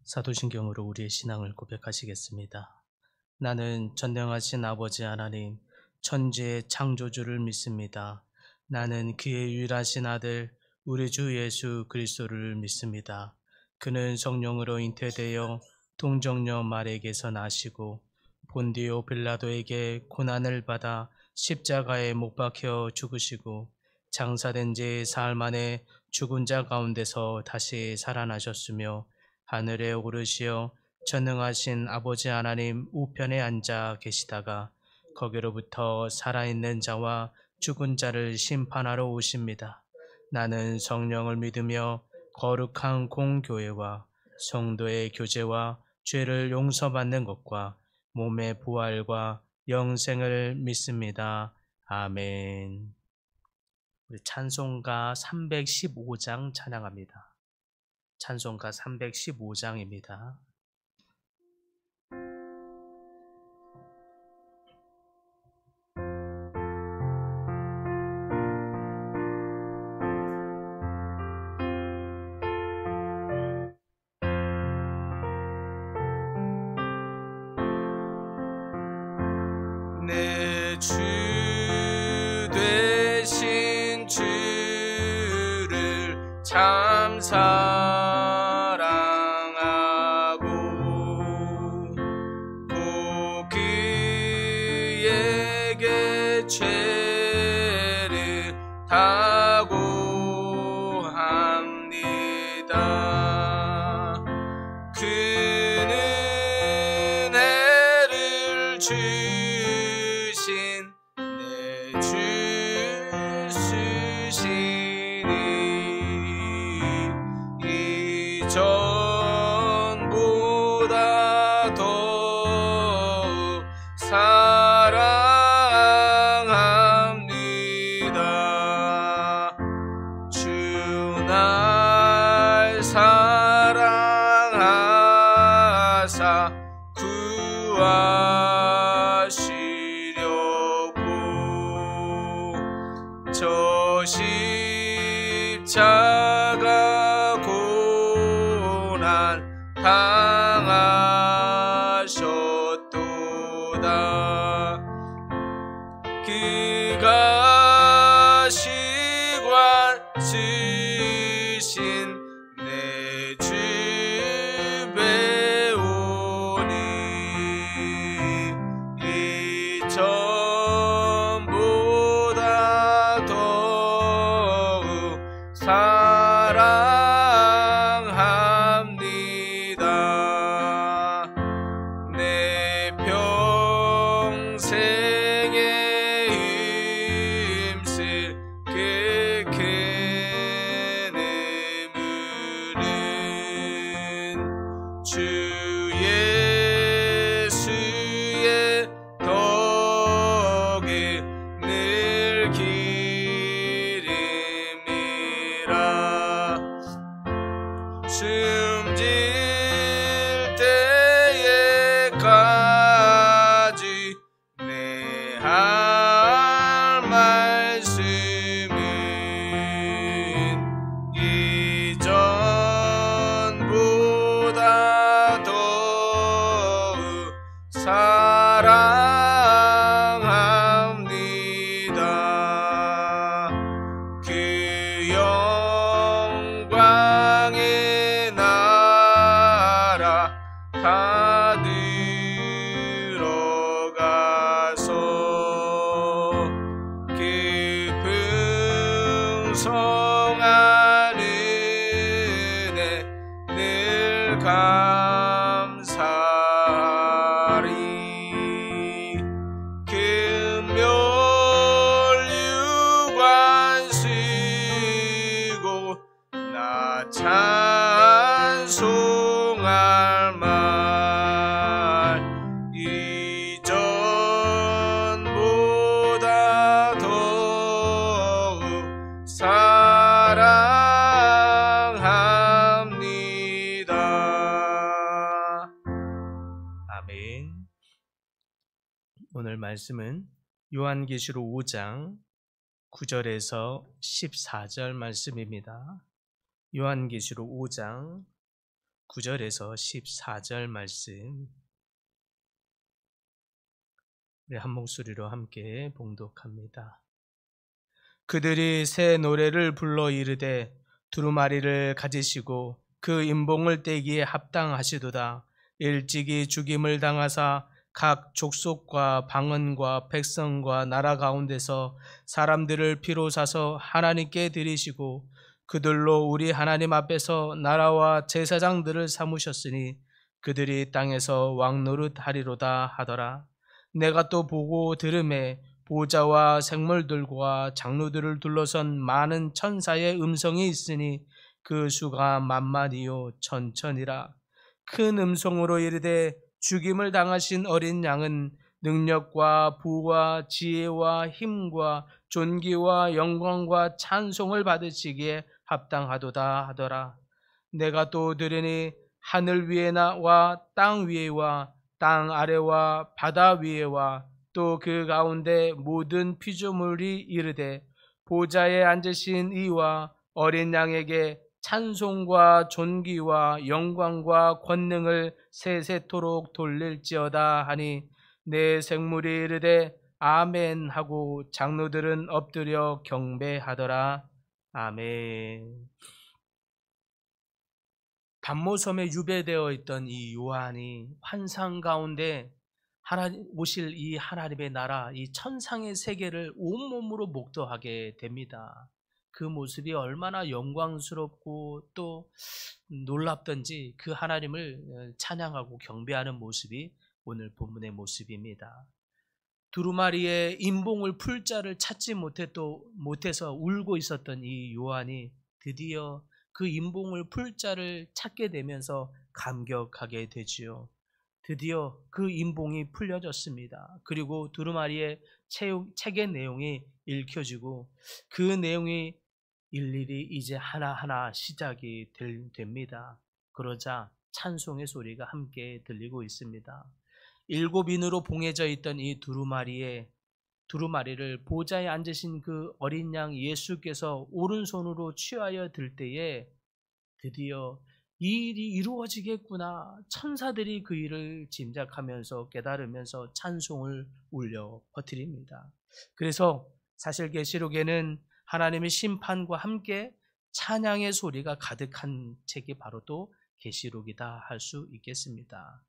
사도신경으로 우리의 신앙을 고백하시겠습니다. 나는 전능하신 아버지 하나님, 천지의 창조주를 믿습니다. 나는 그의 유일하신 아들, 우리 주 예수 그리스도를 믿습니다. 그는 성령으로 잉태되어 동정녀 마리에게서 나시고 본디오 빌라도에게 고난을 받아 십자가에 못 박혀 죽으시고 장사된 지 사흘 만에 죽은 자 가운데서 다시 살아나셨으며 하늘에 오르시어 전능하신 아버지 하나님 우편에 앉아 계시다가 거기로부터 살아있는 자와 죽은 자를 심판하러 오십니다. 나는 성령을 믿으며 거룩한 공교회와 성도의 교제와 죄를 용서받는 것과 몸의 부활과 영생을 믿습니다. 아멘. 우리 찬송가 315장 찬양합니다. 찬송가 315장입니다. 내 주 되신 주를 참 사랑하고 꼭 그에게 죄를 다고 합니다. 그는 은혜를 주신 내 주 쓰시니 이전보다 더욱 사랑합니다. 주 날 사랑하사 구하시려고 저 십자가 고난 당하셨도다. 그가 시관 쓰신 내 주 배우니 이전보다 더욱 사랑합니다. 내 평생에 힘쓸 그 큰 의무는 주 예수의 덕을 늘 기림이라. 숨질 때에까지 내 할 말씀은 이전보다 더욱 사랑합니다. 그 영광의 나라 다 들어가서 그 풍성한 은혜 늘 감사하리. 금멸유관 쓰고 나 찬송할 말 이전보다 더욱 사랑합니다. 아멘. 오늘 말씀은 요한계시록 5장 9절에서 14절 말씀입니다. 요한계시록 5장 9절에서 14절 말씀 우리 한 목소리로 함께 봉독합니다. 그들이 새 노래를 불러 이르되 두루마리를 가지시고 그 임봉을 떼기에 합당하시도다. 일찍이 죽임을 당하사 각 족속과 방언과 백성과 나라 가운데서 사람들을 피로 사서 하나님께 드리시고 그들로 우리 하나님 앞에서 나라와 제사장들을 삼으셨으니 그들이 땅에서 왕노릇 하리로다 하더라. 내가 또 보고 들음에 보좌와 생물들과 장로들을 둘러선 많은 천사의 음성이 있으니 그 수가 만만이요 천천이라. 큰 음성으로 이르되 죽임을 당하신 어린 양은 능력과 부와 지혜와 힘과 존귀와 영광과 찬송을 받으시기에 합당하도다 하더라. 내가 또 들으니 하늘 위에와 땅 위에와 땅 아래와 바다 위에와 또 그 가운데 모든 피조물이 이르되 보좌에 앉으신 이와 어린 양에게 찬송과 존귀와 영광과 권능을 세세토록 돌릴지어다 하니 내 생물이 이르되 아멘 하고 장로들은 엎드려 경배하더라. 아멘. 반모섬에 유배되어 있던 이 요한이 환상 가운데 오실 이 하나님의 나라, 이 천상의 세계를 온몸으로 목도하게 됩니다. 그 모습이 얼마나 영광스럽고 또 놀랍던지 그 하나님을 찬양하고 경배하는 모습이 오늘 본문의 모습입니다. 두루마리의 임봉을 풀 자를 찾지 못해서 울고 있었던 이 요한이 드디어 그 임봉을 풀 자를 찾게 되면서 감격하게 되지요. 드디어 그 임봉이 풀려졌습니다. 그리고 두루마리의 책의 내용이 읽혀지고 그 내용이 일일이 이제 하나하나 시작이 됩니다. 그러자 찬송의 소리가 함께 들리고 있습니다. 7인으로 봉해져 있던 이 두루마리를 보좌에 앉으신 그 어린 양 예수께서 오른손으로 취하여 들 때에 드디어 이 일이 이루어지겠구나. 천사들이 그 일을 짐작하면서 깨달으면서 찬송을 울려 퍼뜨립니다. 그래서 사실 계시록에는 하나님의 심판과 함께 찬양의 소리가 가득한 책이 바로 또 계시록이다 할 수 있겠습니다.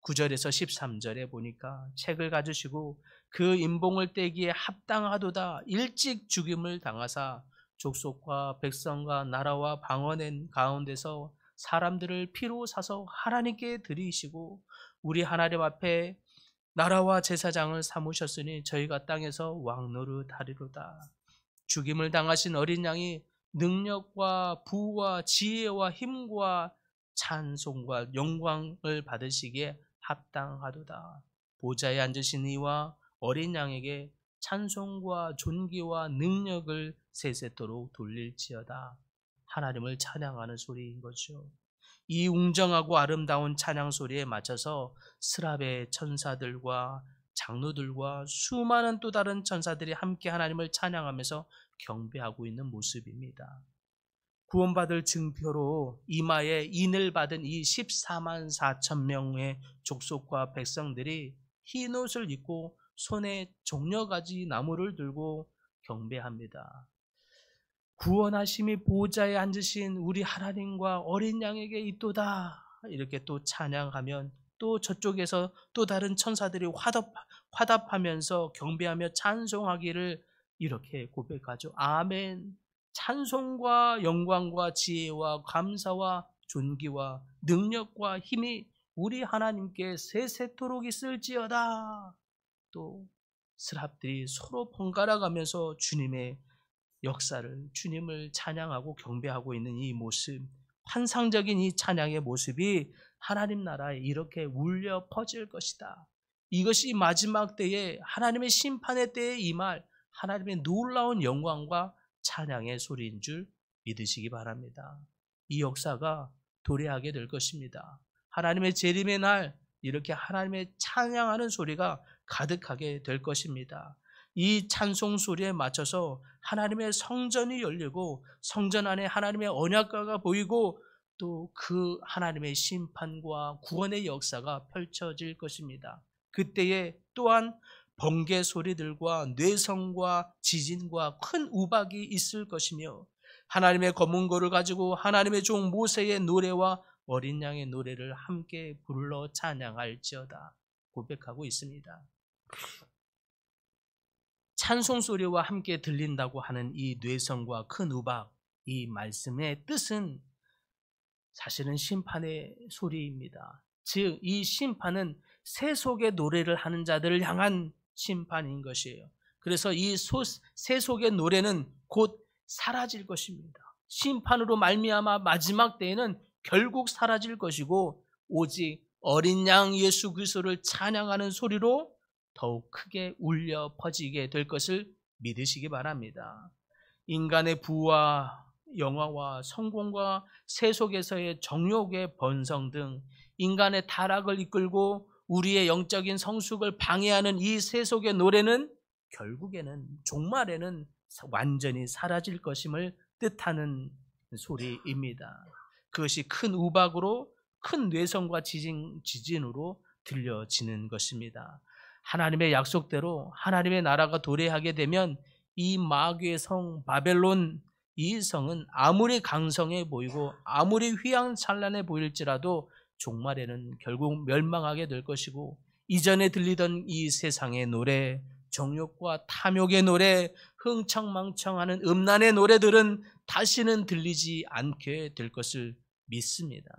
9절에서 13절에 보니까 책을 가지시고 그 임봉을 떼기에 합당하도다. 일찍 죽임을 당하사 족속과 백성과 나라와 방언의 가운데서 사람들을 피로 사서 하나님께 드리시고 우리 하나님 앞에 나라와 제사장을 삼으셨으니 저희가 땅에서 왕노릇 하리로다. 죽임을 당하신 어린 양이 능력과 부와 지혜와 힘과 찬송과 영광을 받으시기에 합당하도다. 보좌에 앉으신 이와 어린 양에게 찬송과 존귀와 능력을 세세토록 돌릴지어다. 하나님을 찬양하는 소리인 거죠. 이 웅정하고 아름다운 찬양 소리에 맞춰서 스랍의 천사들과 장로들과 수많은 또 다른 천사들이 함께 하나님을 찬양하면서 경배하고 있는 모습입니다. 구원받을 증표로 이마에 인을 받은 이 14만 4천 명의 족속과 백성들이 흰 옷을 입고 손에 종려가지 나무를 들고 경배합니다. 구원하심이 보좌에 앉으신 우리 하나님과 어린 양에게 있도다. 이렇게 또 찬양하면 또 저쪽에서 또 다른 천사들이 화답하면서 경배하며 찬송하기를 이렇게 고백하죠. 아멘. 찬송과 영광과 지혜와 감사와 존귀와 능력과 힘이 우리 하나님께 세세토록 있을지어다. 또 스랍들이 서로 번갈아가면서 주님의 역사를, 주님을 찬양하고 경배하고 있는 이 모습, 환상적인 이 찬양의 모습이 하나님 나라에 이렇게 울려 퍼질 것이다. 이것이 마지막 때에 하나님의 심판의 때에 임할 하나님의 놀라운 영광과 찬양의 소리인 줄 믿으시기 바랍니다. 이 역사가 도래하게 될 것입니다. 하나님의 재림의 날 이렇게 하나님의 찬양하는 소리가 가득하게 될 것입니다. 이 찬송 소리에 맞춰서 하나님의 성전이 열리고 성전 안에 하나님의 언약궤가 보이고 또 그 하나님의 심판과 구원의 역사가 펼쳐질 것입니다. 그때에 또한 번개 소리들과 뇌성과 지진과 큰 우박이 있을 것이며 하나님의 검은고를 가지고 하나님의 종 모세의 노래와 어린 양의 노래를 함께 불러 찬양할지어다 고백하고 있습니다. 찬송 소리와 함께 들린다고 하는 이 뇌성과 큰 우박, 이 말씀의 뜻은 사실은 심판의 소리입니다. 즉, 이 심판은 세속의 노래를 하는 자들을 향한 심판인 것이에요. 그래서 이 세속의 노래는 곧 사라질 것입니다. 심판으로 말미암아 마지막 때에는 결국 사라질 것이고 오직 어린 양 예수 그리스도를 찬양하는 소리로 더욱 크게 울려 퍼지게 될 것을 믿으시기 바랍니다. 인간의 부와 영화와 성공과 세속에서의 정욕의 번성 등 인간의 타락을 이끌고 우리의 영적인 성숙을 방해하는 이 세속의 노래는 결국에는 종말에는 완전히 사라질 것임을 뜻하는 소리입니다. 그것이 큰 우박으로 큰 뇌성과 지진으로 들려지는 것입니다. 하나님의 약속대로 하나님의 나라가 도래하게 되면 이 마귀의 성 바벨론, 이 성은 아무리 강성해 보이고 아무리 휘황찬란해 보일지라도 종말에는 결국 멸망하게 될 것이고 이전에 들리던 이 세상의 노래, 정욕과 탐욕의 노래, 흥청망청하는 음란의 노래들은 다시는 들리지 않게 될 것을 믿습니다.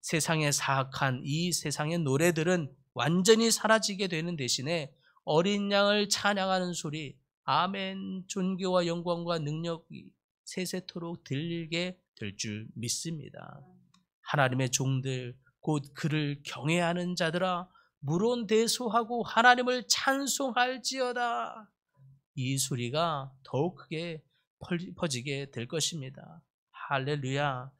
세상에 사악한 이 세상의 노래들은 완전히 사라지게 되는 대신에 어린 양을 찬양하는 소리, 아멘, 존귀와 영광과 능력이 세세토록 들리게 될 줄 믿습니다. 하나님의 종들, 곧 그를 경외하는 자들아 물론대소하고 하나님을 찬송할지어다. 이 소리가 더욱 크게 퍼지게 될 것입니다. 할렐루야.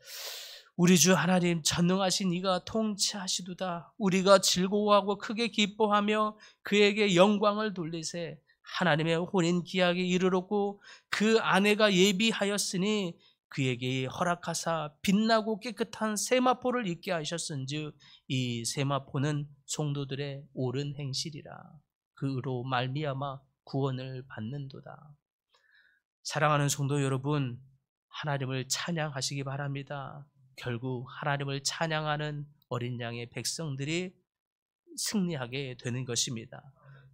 우리 주 하나님 전능하신 이가 통치하시도다. 우리가 즐거워하고 크게 기뻐하며 그에게 영광을 돌리세. 하나님의 혼인 기약에 이르렀고 그 아내가 예비하였으니 그에게 허락하사 빛나고 깨끗한 세마포를 입게 하셨은즉 이 세마포는 성도들의 옳은 행실이라. 그로 말미암아 구원을 받는도다. 사랑하는 성도 여러분, 하나님을 찬양하시기 바랍니다. 결국 하나님을 찬양하는 어린 양의 백성들이 승리하게 되는 것입니다.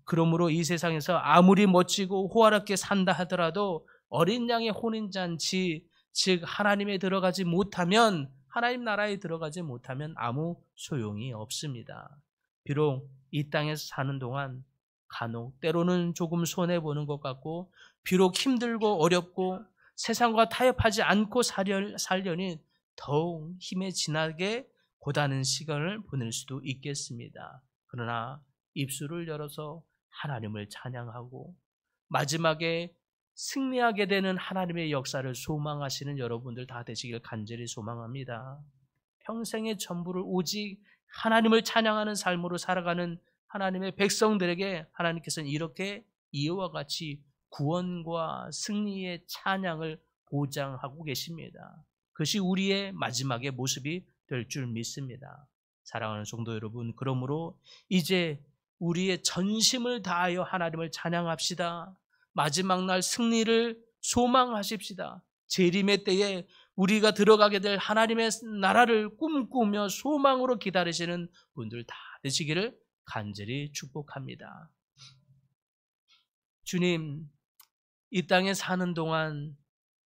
그러므로 이 세상에서 아무리 멋지고 호화롭게 산다 하더라도 어린 양의 혼인잔치, 즉 하나님에 들어가지 못하면, 하나님 나라에 들어가지 못하면 아무 소용이 없습니다. 비록 이 땅에서 사는 동안 간혹 때로는 조금 손해보는 것 같고 비록 힘들고 어렵고 세상과 타협하지 않고 살려니 더욱 힘에 지나게 고단한 시간을 보낼 수도 있겠습니다. 그러나 입술을 열어서 하나님을 찬양하고 마지막에 승리하게 되는 하나님의 역사를 소망하시는 여러분들 다 되시길 간절히 소망합니다. 평생의 전부를 오직 하나님을 찬양하는 삶으로 살아가는 하나님의 백성들에게 하나님께서는 이렇게 이와 같이 구원과 승리의 찬양을 보장하고 계십니다. 그것이 우리의 마지막의 모습이 될 줄 믿습니다. 사랑하는 성도 여러분, 그러므로 이제 우리의 전심을 다하여 하나님을 찬양합시다. 마지막 날 승리를 소망하십시다. 재림의 때에 우리가 들어가게 될 하나님의 나라를 꿈꾸며 소망으로 기다리시는 분들 다 되시기를 간절히 축복합니다. 주님, 이 땅에 사는 동안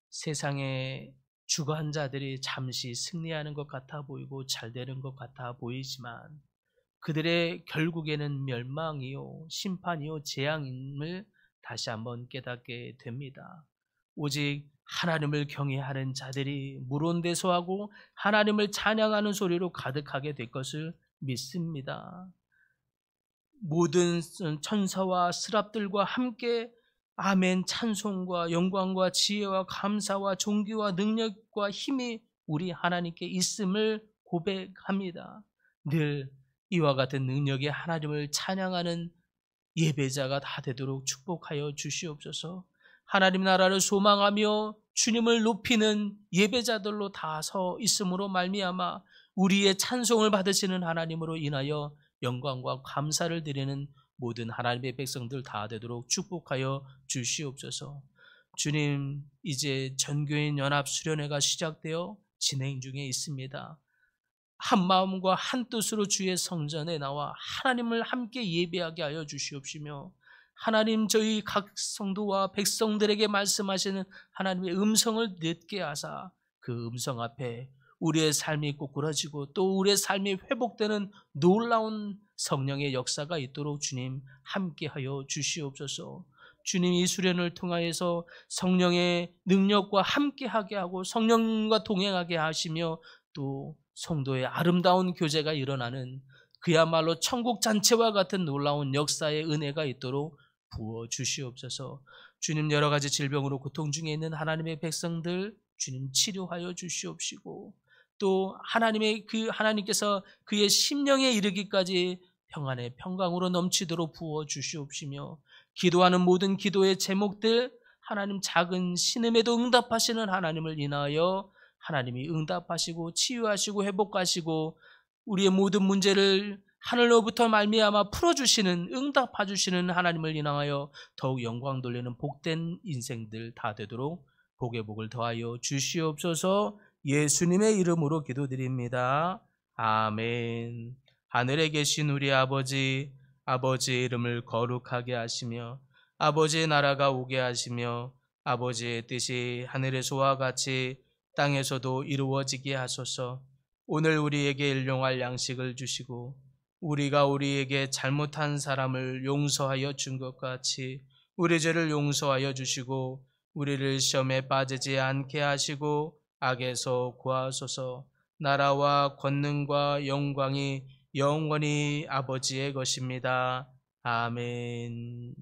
세상의 주관자들이 잠시 승리하는 것 같아 보이고 잘 되는 것 같아 보이지만 그들의 결국에는 멸망이요 심판이요 재앙임을 다시 한번 깨닫게 됩니다. 오직 하나님을 경외하는 자들이 물론대소하고 하나님을 찬양하는 소리로 가득하게 될 것을 믿습니다. 모든 천사와 스랍들과 함께 아멘 찬송과 영광과 지혜와 감사와 존귀와 능력과 힘이 우리 하나님께 있음을 고백합니다. 늘 이와 같은 능력의 하나님을 찬양하는 예배자가 다 되도록 축복하여 주시옵소서. 하나님 나라를 소망하며 주님을 높이는 예배자들로 다 서 있음으로 말미암아 우리의 찬송을 받으시는 하나님으로 인하여 영광과 감사를 드리는 모든 하나님의 백성들 다 되도록 축복하여 주시옵소서. 주님, 이제 전교인 연합 수련회가 시작되어 진행 중에 있습니다. 한 마음과 한 뜻으로 주의 성전에 나와 하나님을 함께 예배하게 하여 주시옵시며, 하나님 저희 각 성도와 백성들에게 말씀하시는 하나님의 음성을 듣게 하사 그 음성 앞에 우리의 삶이 꼬꾸라지고 또 우리의 삶이 회복되는 놀라운 성령의 역사가 있도록 주님 함께하여 주시옵소서. 주님, 이 수련을 통하여서 성령의 능력과 함께하게 하고 성령과 동행하게 하시며 또 성도의 아름다운 교제가 일어나는 그야말로 천국 잔치와 같은 놀라운 역사의 은혜가 있도록 부어 주시옵소서. 주님, 여러 가지 질병으로 고통 중에 있는 하나님의 백성들 주님 치료하여 주시옵시고, 또 하나님께서 그의 심령에 이르기까지 평안의 평강으로 넘치도록 부어 주시옵시며, 기도하는 모든 기도의 제목들 하나님 작은 신음에도 응답하시는 하나님을 인하여 하나님이 응답하시고 치유하시고 회복하시고 우리의 모든 문제를 하늘로부터 말미암아 풀어주시는 응답해주시는 하나님을 인하여 더욱 영광 돌리는 복된 인생들 다 되도록 복의 복을 더하여 주시옵소서. 예수님의 이름으로 기도드립니다. 아멘. 하늘에 계신 우리 아버지, 아버지의 이름을 거룩하게 하시며 아버지의 나라가 오게 하시며 아버지의 뜻이 하늘에서와 같이 땅에서도 이루어지게 하소서. 오늘 우리에게 일용할 양식을 주시고 우리가 우리에게 잘못한 사람을 용서하여 준 것 같이 우리 죄를 용서하여 주시고 우리를 시험에 빠지지 않게 하시고 악에서 구하소서. 나라와 권능과 영광이 영원히 아버지의 것입니다. 아멘.